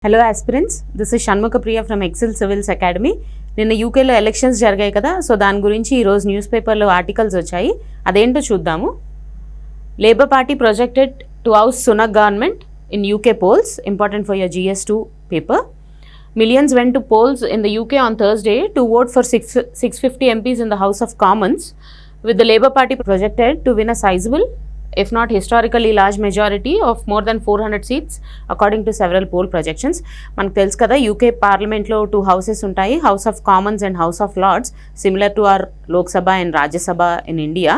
Hello aspirants, this is Shanmukha Priya from Excel Civils Academy. నిన్న యూకేలో elections జరిగాయి కదా, సో దాని గురించి ఈరోజు న్యూస్ పేపర్లో ఆర్టికల్స్ వచ్చాయి. అదేంటో చూద్దాము. Labour Party projected to oust Sunak government in UK polls, important for your GS2 paper. Millions went to polls in the UK on Thursday to vote for 650 MPs in the House of Commons, with the Labour Party projected to win a sizable, if not historically large majority of more than 400 seats according to several poll projections. మనకు తెలుసు కదా, UK పార్లమెంట్లో 2 houses ఉంటాయి, house of commons and house of lords, similar to our Lok Sabha and Rajya Sabha in India.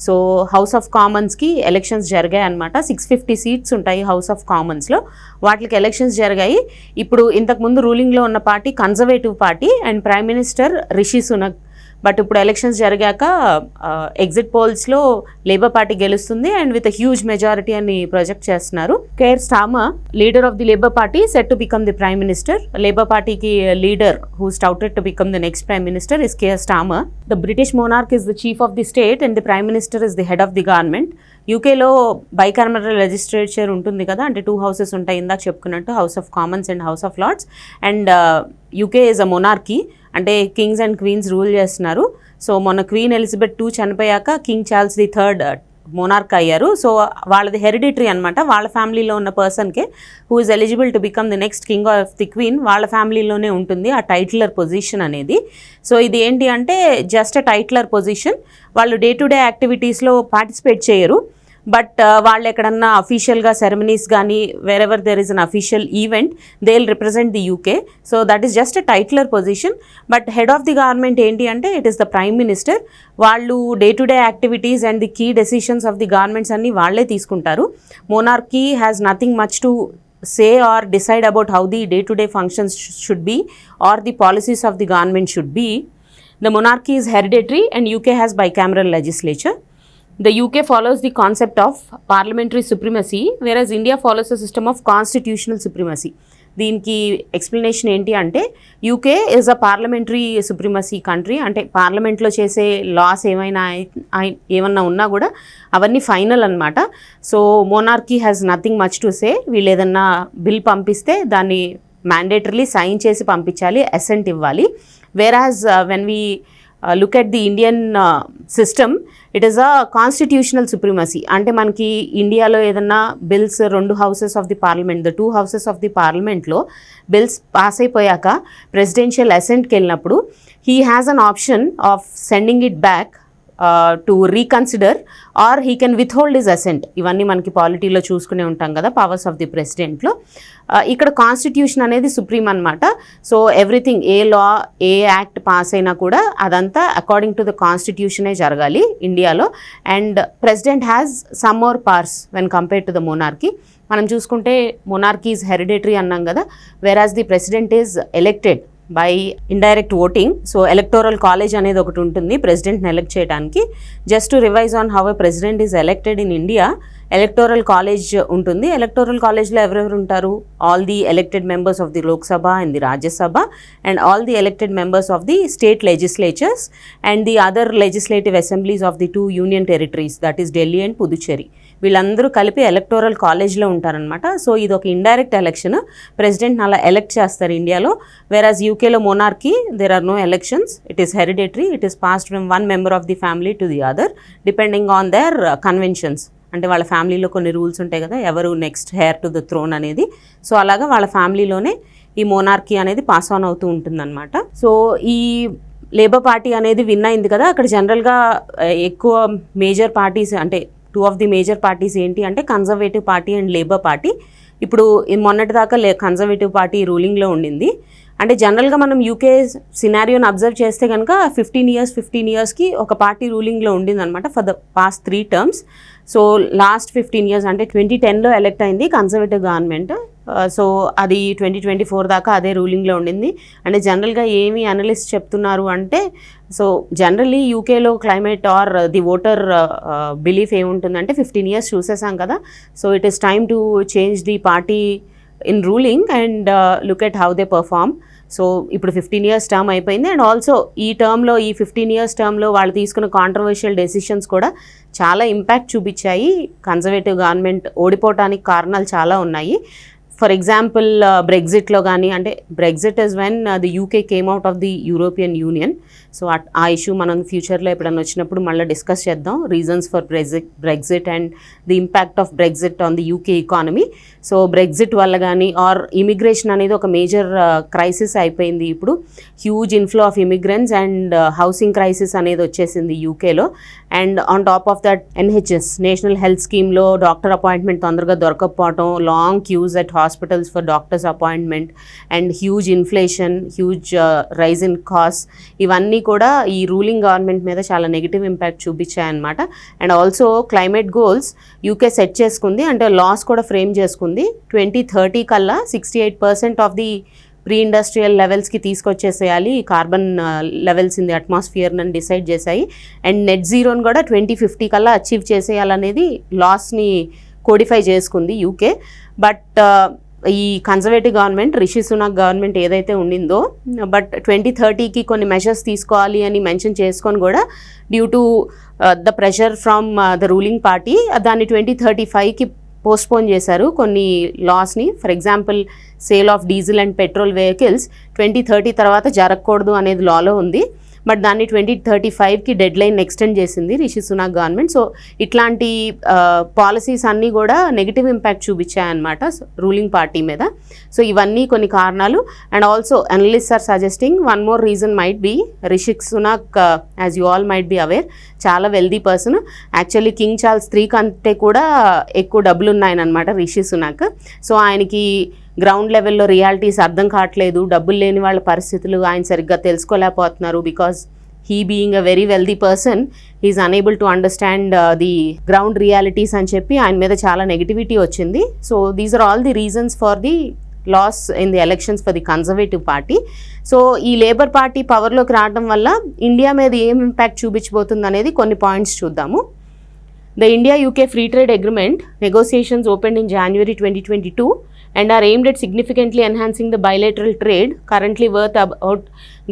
So house of కామన్స్కి elections జరిగాయి అనమాట. 650 seats ఉంటాయి house of కామన్స్లో, వాటికి ఎలక్షన్స్ జరిగాయి. ఇప్పుడు ఇంతకుముందు రూలింగ్లో ఉన్న party conservative party and prime minister Rishi Sunak. But ఇప్పుడు ఎలక్షన్స్ జరిగాక ఎగ్జిట్ పోల్స్లో లేబర్ పార్టీ గెలుస్తుంది అండ్ విత్ హ్యూజ్ మెజారిటీ అని ప్రొజెక్ట్ చేస్తున్నారు. Keir Starmer, leader of the labour party, set to become the prime minister. Labour పార్టీకి leader who touted to become the next prime minister is Keir Starmer. The British monarch is the chief of the state and the prime minister is the head of the government. యూకేలో bicameral legislature ఉంటుంది కదా, అంటే 2 houses ఉంటాయి ఇందాక చెప్పుకున్నట్టు, house of commons and house of lords. And UK is a monarchy, అంటే kings and queens rule చేస్తున్నారు. So మొన్న క్వీన్ ఎలిజబెత్ II చనిపోయాక కింగ్ చార్ల్స్ III మోనార్క్ అయ్యారు. సో వాళ్ళది హెరిడిటరీ అనమాట. వాళ్ళ ఫ్యామిలీలో ఉన్న పర్సన్కే who is eligible to become the next king of the queen వాళ్ళ ఫ్యామిలీలోనే ఉంటుంది ఆ టైటిలర్ పొజిషన్ అనేది. సో ఇది ఏంటి అంటే జస్ట్ అ టైటిలర్ పొజిషన్. వాళ్ళు డే టు డే యాక్టివిటీస్లో పార్టిసిపేట్ చేయరు, బట్ వాళ్ళు ఎక్కడన్నా అఫీషియల్గా సెరమనీస్ కానీ wherever there is an official event they will represent the UK. So that is just a titular position. But head of the government ఏంటి అంటే it is the prime minister. వాళ్ళు day to day activities and the key decisions of the governments అన్నీ వాళ్ళే తీసుకుంటారు. Monarchy has nothing much to say or decide about how the day-to-day functions should be or the policies of the government should be. The monarchy is hereditary and UK has bicameral legislature. The UK follows the concept of parliamentary supremacy, whereas India follows a system of constitutional supremacy. దీనికి explanation ఏంటి అంటే UK is a parliamentary supremacy country, అంటే పార్లమెంట్లో చేసే loss ఏమన్నా ఉన్నా కూడా అవన్నీ ఫైనల్ అనమాట. So monarchy has nothing much to say. వీళ్ళు ఏదన్నా బిల్ పంపిస్తే దాన్ని మ్యాండేటరీలీ సైన్ చేసి పంపించాలి, అసెంట్ ఇవ్వాలి. Whereas when we look at the Indian system, it is a constitutional supremacy. అంటే మనకి ఇండియాలో ఏదన్నా bills 2 houses of the parliament, the 2 houses of the parliamentలో బిల్స్ పాస్ అయిపోయాక ప్రెసిడెన్షియల్ అసెంట్కి వెళ్ళినప్పుడు he has an option of sending it back to reconsider or he can withhold his assent. ఇవన్నీ మనకి పాలిటీలో చూసుకునే ఉంటాం కదా, పవర్స్ ఆఫ్ ది ప్రెసిడెంట్లో. ఇక్కడ కాన్స్టిట్యూషన్ అనేది సుప్రీం అనమాట. సో ఎవ్రీథింగ్, ఏ లా ఏ యాక్ట్ పాస్ అయినా కూడా అదంతా అకార్డింగ్ టు ద కాన్స్టిట్యూషనే జరగాలి ఇండియాలో. And president has some more powers when compared to the monarchy. మనం చూసుకుంటే మోనార్కీ ఈజ్ హెరిడిటరీ అన్నాం కదా, వెరాజ్ the president is elected by indirect voting. So electoral college అనేది ఒకటి ఉంటుంది ప్రెసిడెంట్ని ఎలెక్ట్ చేయడానికి. Just to revise on how a president is elected in India, electoral college ఉంటుంది. ఎలక్టోరల్ కాలేజ్లో ఎవరెవరు ఉంటారు? All the elected members of the Lok Sabha and the Rajya Sabha and all the elected members of the state legislatures and the other legislative assemblies of the 2 union territories, that is Delhi and Puducherry. వీళ్ళందరూ కలిపి electoral కాలేజ్లో ఉంటారనమాట. So ఇది ఒక indirect election, ప్రెసిడెంట్ని అలా elect చేస్తారు ఇండియాలో. Whereas యూకేలో monarchy there are no elections, it is hereditary, it is passed from 1 member of the family to the other depending on their conventions. అంటే వాళ్ళ ఫ్యామిలీలో కొన్ని రూల్స్ ఉంటాయి కదా, ఎవరు next heir to the throne అనేది. సో అలాగా వాళ్ళ ఫ్యామిలీలోనే ఈ మోనార్కీ అనేది పాస్ ఆన్ అవుతూ ఉంటుందన్నమాట. సో ఈ లేబర్ పార్టీ అనేది విన్ అయింది కదా, అక్కడ జనరల్గా ఎక్కువ మేజర్ పార్టీస్, అంటే 2 of the మేజర్ పార్టీస్ ఏంటి అంటే conservative party and labour party. ఇప్పుడు మొన్నటి దాకా కన్జర్వేటివ్ పార్టీ రూలింగ్లో ఉండింది. అంటే జనరల్గా మనం యూకే సినారియోని అబ్జర్వ్ చేస్తే కనుక 15 yearsకి ఒక పార్టీ రూలింగ్లో ఉండింది అనమాట for the past 3 terms. So last 15 years అంటే 2010లో ఎలెక్ట్ అయింది కన్జర్వేటివ్ గవర్నమెంట్. సో అది 2024 దాకా అదే రూలింగ్లో ఉండింది. అంటే జనరల్గా ఏమి అనలిస్ట్ చెప్తున్నారు అంటే, సో జనరల్లీ యూకేలో climate are the voter belief ఏముంటుందంటే 15 years చూసేసాం కదా, so it is time to change the party in ruling and look at how they perform. So ఇప్పుడు 15 years టర్మ్ అయిపోయింది అండ్ ఆల్సో ఈ టర్మ్లో, ఈ 15 years టర్మ్లో వాళ్ళు తీసుకున్న కాంట్రవర్షియల్ డెసిషన్స్ కూడా చాలా ఇంపాక్ట్ చూపించాయి. కన్జర్వేటివ్ గవర్నమెంట్ ఓడిపోవటానికి కారణాలు చాలా ఉన్నాయి. ఫర్ ఎగ్జాంపుల్ బ్రెగ్జిట్లో కానీ, అంటే Brexit is when the UK came out of the European union. So ఆ ఇష్యూ మనం ఫ్యూచర్లో ఎప్పుడైనా వచ్చినప్పుడు మళ్ళీ డిస్కస్ చేద్దాం, reasons for Brexit and the impact of Brexit on the UK economy. So Brexit వల్ల కానీ ఆర్ ఇమిగ్రేషన్ అనేది ఒక మేజర్ క్రైసిస్ అయిపోయింది ఇప్పుడు. Huge inflow of immigrants and housing crisis అనేది వచ్చేసింది యూకేలో. And on top of that NHS, national health స్కీమ్లో డాక్టర్ అపాయింట్మెంట్ తొందరగా దొరకకపోవటం, long queues at hospitals for doctors appointment and huge inflation, huge rise in cost, ఇవన్నీ కూడా ఈ ruling government మీద చాలా నెగిటివ్ ఇంపాక్ట్ చూపించాయన్నమాట. And also climate goals UK set చేసుకుంది, అంటే లాస్ కూడా ఫ్రేమ్ చేసుకుంది. 2030 కల్లా 68% ఆఫ్ ది ప్రీ ఇండస్ట్రియల్ లెవెల్స్కి తీసుకొచ్చేసేయాలి carbon levels in the atmosphere అని డిసైడ్ చేశాయి. అండ్ నెట్ జీరోని కూడా 2050 కల్లా అచీవ్ చేసేయాలనేది లాస్ని కోడిఫై చేసుకుంది యూకే. బట్ ఈ conservative government, Rishi Sunak government ఏదైతే ఉండిందో, బట్ 2030కి కొన్ని మెజర్స్ తీసుకోవాలి అని మెన్షన్ చేసుకొని కూడా due to the pressure from the ruling party దాన్ని 2035కి పోస్ట్పోన్ చేశారు కొన్ని లాస్ని. For example sale of diesel and petrol vehicles 2030 తర్వాత జరగకూడదు అనేది లాలో ఉంది, బట్ దాన్ని 2035కి డెడ్ లైన్ ఎక్స్టెండ్ చేసింది రిషి సునాక్ గవర్నమెంట్. సో ఇట్లాంటి పాలసీస్ అన్నీ కూడా నెగిటివ్ ఇంపాక్ట్ చూపించాయన్నమాట రూలింగ్ పార్టీ మీద. సో ఇవన్నీ కొన్ని కారణాలు. And also analyst are suggesting one more reason might be Rishi Sunak, as you all might be aware, చాలా wealthy person. Actually king Charles III కంటే కూడా ఎక్కువ డబ్బులు ఉన్నాయనమాట రిషి సునాక్. సో ఆయనకి గ్రౌండ్ లెవెల్లో రియాలిటీస్ అర్థం కావట్లేదు, డబ్బులు లేని వాళ్ళ పరిస్థితులు ఆయన సరిగ్గా తెలుసుకోలేకపోతున్నారు. Because he being a very wealthy person, he is unable to understand the ground realities అని చెప్పి ఆయన మీద చాలా నెగిటివిటీ వచ్చింది. So these are all the reasons for the loss in the elections for the Conservative Party. So ఈ Labour Party పవర్లోకి రావడం వల్ల ఇండియా మీద ఏం ఇంపాక్ట్ చూపించబోతుంది అనేది కొన్ని పాయింట్స్ చూద్దాము. The India-UK Free Trade Agreement negotiations opened in January 2022 and are aimed at significantly enhancing the bilateral trade, currently worth about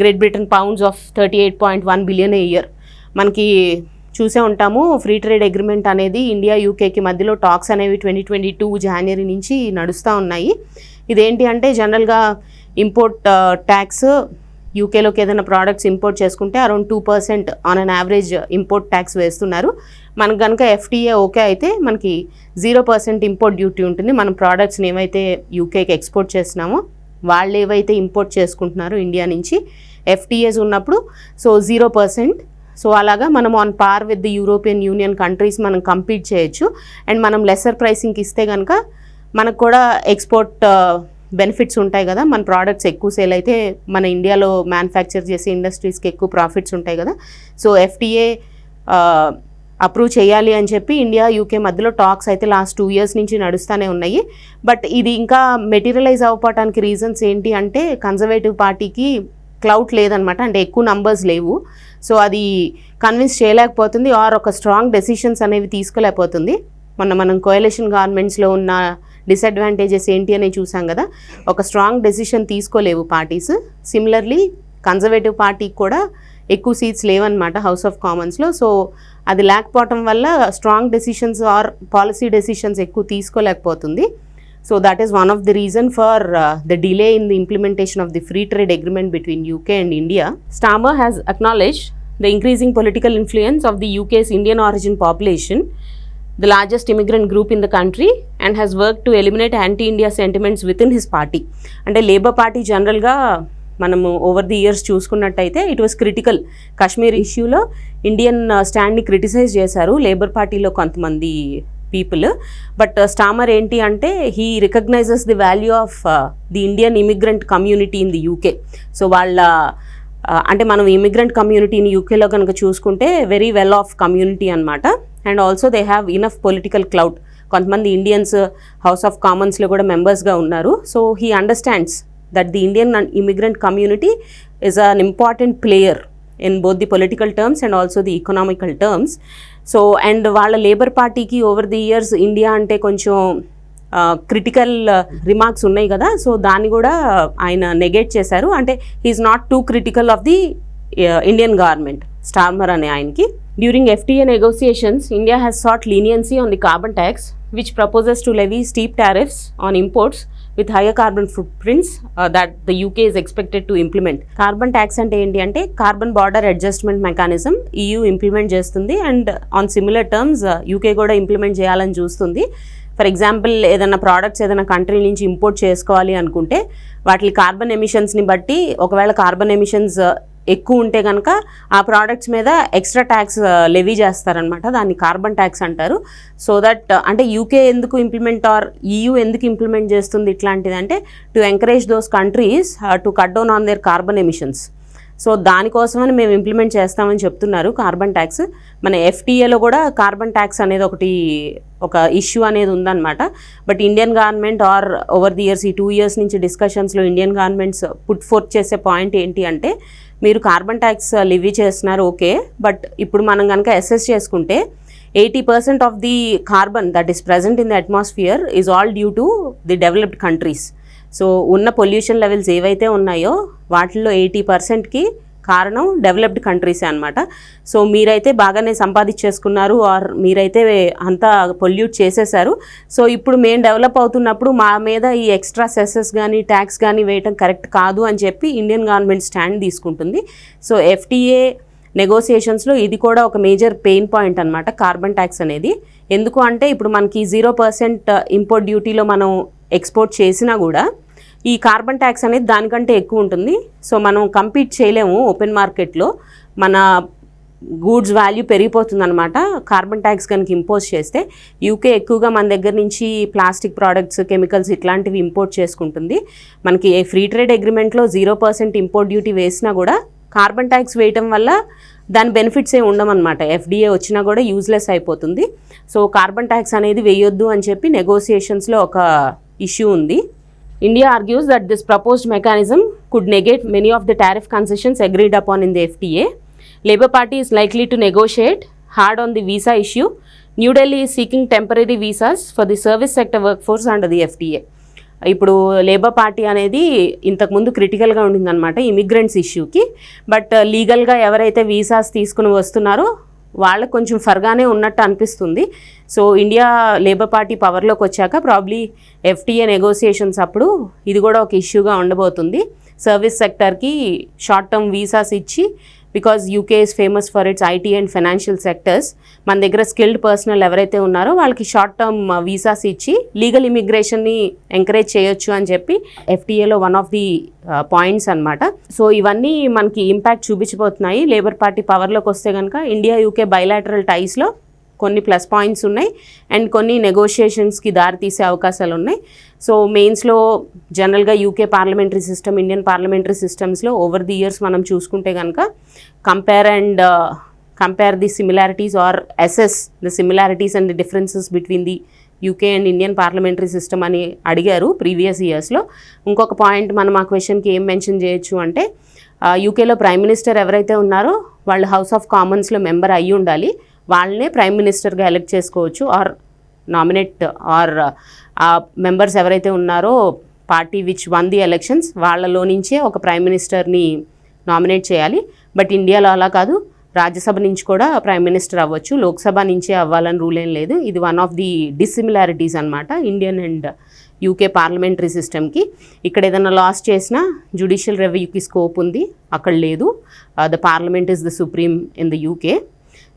Great Britain pounds of 38.1 billion a year. మనకి చూసే ఉంటాము free trade agreement అనేది India యూకేకి మధ్యలో talks అనేవి 2022 జనవరి నుంచి నడుస్తూ ఉన్నాయి. ఇదేంటి అంటే జనరల్గా ఇంపోర్ట్ ట్యాక్స్, యూకేలోకి ఏదైనా ప్రోడక్ట్స్ ఇంపోర్ట్ చేసుకుంటే around 2% on an average import tax వేస్తున్నారు. మనకు కనుక FTA ఓకే అయితే మనకి 0% ఇంపోర్ట్ డ్యూటీ ఉంటుంది. మనం ప్రోడక్ట్స్ని ఏవైతే యూకేకి ఎక్స్పోర్ట్ చేస్తున్నామో వాళ్ళు ఏవైతే ఇంపోర్ట్ చేసుకుంటున్నారో ఇండియా నుంచి FTAs ఉన్నప్పుడు సో 0%. సో అలాగా మనం on par with the European union countries మనం కంపీట్ చేయొచ్చు. అండ్ మనం లెసర్ ప్రైసింగ్కి ఇస్తే కనుక మనకు కూడా ఎక్స్పోర్ట్ బెనిఫిట్స్ ఉంటాయి కదా. మన ప్రోడక్ట్స్ ఎక్కువ సేల్ అయితే మన ఇండియాలో మ్యానుఫ్యాక్చర్ చేసే ఇండస్ట్రీస్కి ఎక్కువ ప్రాఫిట్స్ ఉంటాయి కదా. సో FTA అప్రూవ్ చేయాలి అని చెప్పి ఇండియా యూకే మధ్యలో టాక్స్ అయితే లాస్ట్ 2 years నుంచి నడుస్తూనే ఉన్నాయి. బట్ ఇది ఇంకా మెటీరియలైజ్ అవ్వటానికి రీజన్స్ ఏంటి అంటే కన్జర్వేటివ్ పార్టీకి క్లౌట్ లేదనమాట, అంటే ఎక్కువ నంబర్స్ లేవు. సో అది కన్విన్స్ చేయలేకపోతుంది ఆర్ ఒక స్ట్రాంగ్ డెసిషన్స్ అనేవి తీసుకోలేకపోతుంది. మనం కోయలేషన్ గవర్నమెంట్స్లో ఉన్న డిసడ్వాంటేజెస్ ఏంటి అని చూసాం కదా, ఒక స్ట్రాంగ్ డెసిషన్ తీసుకోలేవు పార్టీస్. సిమిలర్లీ కన్జర్వేటివ్ పార్టీకి కూడా ఎక్కువ సీట్స్ లేవన్నమాట హౌస్ ఆఫ్ కామన్స్లో. సో అది లేకపోవటం వల్ల strong decisions or policy decisions ఎక్కువ తీసుకోలేకపోతుంది. So that is one of the reason for the delay in the implementation of the free trade agreement between UK and India. Starmer has acknowledged the increasing political influence of the UK's Indian origin population, the largest immigrant group in the country, and has worked to eliminate anti-India sentiments within his party. అంటే Labour party జనరల్గా మనము over the years చూసుకున్నట్టయితే it was critical. Kashmir ఇష్యూలో Indian స్టాండ్ని criticise చేశారు Labour పార్టీలో కొంతమంది people. But Starmer ఏంటి అంటే he recognises the value of the Indian immigrant community in the UK. So వాళ్ళ అంటే మనం ఇమిగ్రెంట్ కమ్యూనిటీని యూకేలో కనుక చూసుకుంటే వెరీ వెల్ ఆఫ్ కమ్యూనిటీ అనమాట. And also they have enough political clout. కొంతమంది ఇండియన్స్ హౌస్ ఆఫ్ కామన్స్లో కూడా మెంబర్స్గా ఉన్నారు. So he understands that the Indian immigrant community is an important player in both the political terms and also the economical terms. So and వాళ్ళ labour పార్టీకి over the years India అంటే కొంచెం critical remarks ఉన్నాయి కదా. So దాన్ని కూడా ఆయన negate చేశారు. అంటే he is not too critical of the Indian government Starmer అనే ఆయనకి. During FTA negotiations, India has sought leniency on the carbon tax, which proposes to levy steep tariffs on imports with higher carbon footprints that the UK is expected to implement. Carbon tax అంటే ఏంటి అంటే carbon border adjustment mechanism EU implement చేస్తుంది and on similar terms UK కూడా implement చేయాలని చూస్తుంది. For example ఏదైనా products ఏదైనా country నుంచి ఇంపోర్ట్ చేసుకోవాలి అనుకుంటే వాటి కార్బన్ ఎమిషన్స్ని బట్టి ఒకవేళ కార్బన్ ఎమిషన్స్ ఎక్కువ ఉంటే కనుక ఆ ప్రోడక్ట్స్ మీద ఎక్స్ట్రా ట్యాక్స్ లెవీ చేస్తారనమాట. దాన్ని కార్బన్ ట్యాక్స్ అంటారు. సో దట్ అంటే యూకే ఎందుకు ఇంప్లిమెంట్ ఆర్ EU ఎందుకు ఇంప్లిమెంట్ చేస్తుంది ఇట్లాంటిది అంటే to encourage those countries to cut down on their carbon emissions. So దానికోసమని మేము ఇంప్లిమెంట్ చేస్తామని చెప్తున్నారు కార్బన్ ట్యాక్స్. మన FTAలో కూడా కార్బన్ ట్యాక్స్ అనేది ఒక ఇష్యూ అనేది ఉందన్నమాట. But Indian government are over the years ఈ 2 years నుంచి డిస్కషన్స్లో ఇండియన్ గవర్నమెంట్స్ పుట్ ఫోర్త్ చేసే పాయింట్ ఏంటి అంటే మీరు కార్బన్ ట్యాక్స్ లివీ చేస్తున్నారు ఓకే, బట్ ఇప్పుడు మనం కనుక అసెస్ చేసుకుంటే 80% of the carbon that is present in the atmosphere is all due to the developed countries. So ఉన్న పొల్యూషన్ లెవెల్స్ ఏవైతే ఉన్నాయో వాటిల్లో 80%కి కారణం డెవలప్డ్ కంట్రీసే అనమాట. సో మీరైతే బాగానే సంపాదించేసుకున్నారు ఆర్ మీరైతే అంతా పొల్యూట్ చేసేసారు. సో ఇప్పుడు మేము డెవలప్ అవుతున్నప్పుడు మా మీద ఈ ఎక్స్ట్రా సెసెస్ కానీ ట్యాక్స్ కానీ వేయటం కరెక్ట్ కాదు అని చెప్పి ఇండియన్ గవర్నమెంట్ స్టాండ్ తీసుకుంటుంది. సో FTA నెగోసియేషన్స్లో ఇది కూడా ఒక మేజర్ పెయిన్ పాయింట్ అనమాట కార్బన్ ట్యాక్స్ అనేది. ఎందుకు అంటే ఇప్పుడు మనకి 0% ఇంపోర్ట్ డ్యూటీలో మనం ఎక్స్పోర్ట్ చేసినా కూడా ఈ కార్బన్ ట్యాక్స్ అనేది దానికంటే ఎక్కువ ఉంటుంది. సో మనం కంపీట్ చేయలేము ఓపెన్ మార్కెట్లో, మన గూడ్స్ వాల్యూ పెరిగిపోతుంది అనమాట కార్బన్ ట్యాక్స్ కనుక ఇంపోజ్ చేస్తే. యూకే ఎక్కువగా మన దగ్గర నుంచి ప్లాస్టిక్ ప్రోడక్ట్స్, కెమికల్స్ ఇట్లాంటివి ఇంపోర్ట్ చేసుకుంటుంది. మనకి ఫ్రీ ట్రేడ్ అగ్రిమెంట్లో 0% ఇంపోర్ట్ డ్యూటీ వేసినా కూడా కార్బన్ ట్యాక్స్ వేయటం వల్ల దాని బెనిఫిట్స్ ఏమి ఉండమన్నమాట. FTA వచ్చినా కూడా యూజ్లెస్ అయిపోతుంది. సో కార్బన్ ట్యాక్స్ అనేది వేయొద్దు అని చెప్పి నెగోసియేషన్స్లో ఒక ఇష్యూ ఉంది. India argues that this proposed mechanism could negate many of the tariff concessions agreed upon in the FTA. Labour Party is likely to negotiate hard on the visa issue. New Delhi is seeking temporary visas for the service sector workforce under the FTA. ఇప్పుడు labour party అనేది ఇంతకుముందు క్రిటికల్గా ఉండిందనమాట immigrants ఇష్యూకి. But లీగల్గా ఎవరైతే visas తీసుకుని వస్తున్నారో వాళ్ళకు కొంచెం ఫర్గానే ఉన్నట్టు అనిపిస్తుంది. సో ఇండియా లేబర్ పార్టీ పవర్లోకి వచ్చాక ప్రాబ్లీ FTA నెగోసియేషన్స్ అప్పుడు ఇది కూడా ఒక ఇష్యూగా ఉండబోతుంది. సర్వీస్ సెక్టర్కి షార్ట్ టర్మ్ వీసాస్ ఇచ్చి, because UK is famous for it's IT and financial sectors, మన దగ్గర స్కిల్డ్ పర్సనల్ ఎవరైతే ఉన్నారో వాళ్ళకి షార్ట్ టర్మ్ వీసాస్ ఇచ్చి లీగల్ ఇమిగ్రేషన్ని ఎంకరేజ్ చేయొచ్చు అని చెప్పి FTAలో వన్ ఆఫ్ ది పాయింట్స్ అనమాట. సో ఇవన్నీ మనకి ఇంపాక్ట్ చూపించబోతున్నాయి. లేబర్ పార్టీ పవర్లోకి వస్తే కనుక ఇండియా UK బైలాటరల్ టైస్లో కొన్ని ప్లస్ పాయింట్స్ ఉన్నాయి అండ్ కొన్ని నెగోషియేషన్స్కి దారితీసే అవకాశాలు ఉన్నాయి. సో మెయిన్స్లో జనరల్గా UK parliamentary system, Indian parliamentary సిస్టమ్స్లో ఓవర్ ది ఇయర్స్ మనం చూసుకుంటే కనుక compare the similarities or assess the similarities and the differences between the UK and Indian parliamentary system అని అడిగారు ప్రీవియస్ ఇయర్స్లో. ఇంకొక పాయింట్ మనం ఆ క్వశ్చన్కి ఏం మెన్షన్ చేయొచ్చు అంటే UKలో ప్రైమ్ మినిస్టర్ ఎవరైతే ఉన్నారో వాళ్ళు హౌస్ ఆఫ్ కామన్స్లో మెంబర్ అయ్యి ఉండాలి. వాళ్ళనే ప్రైమ్ మినిస్టర్గా ఎలెక్ట్ చేసుకోవచ్చు ఆర్ నామినేట్ ఆర్ మెంబర్స్ ఎవరైతే ఉన్నారో party which one the elections వాళ్ళలో నుంచే ఒక ప్రైమ్ మినిస్టర్ని నామినేట్ చేయాలి. బట్ ఇండియాలో అలా కాదు, రాజ్యసభ నుంచి కూడా ప్రైమ్ మినిస్టర్ అవ్వచ్చు, లోక్సభ నుంచే అవ్వాలని రూల్ ఏం లేదు. ఇది వన్ ఆఫ్ ది డిసిమిలారిటీస్ అనమాట ఇండియన్ అండ్ UK పార్లమెంటరీ సిస్టమ్కి. ఇక్కడ ఏదైనా లాస్ చేసినా జ్యుడిషియల్ రెవ్యూకి స్కోప్ ఉంది, అక్కడ లేదు. The parliament is the supreme in the UK.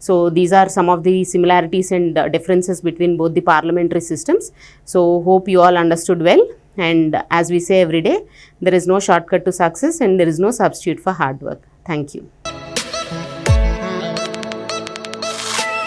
So these are some of the similarities and differences between both the parliamentary systems. So hope you all understood well, and as we say every day, there is no shortcut to success and there is no substitute for hard work. Thank you.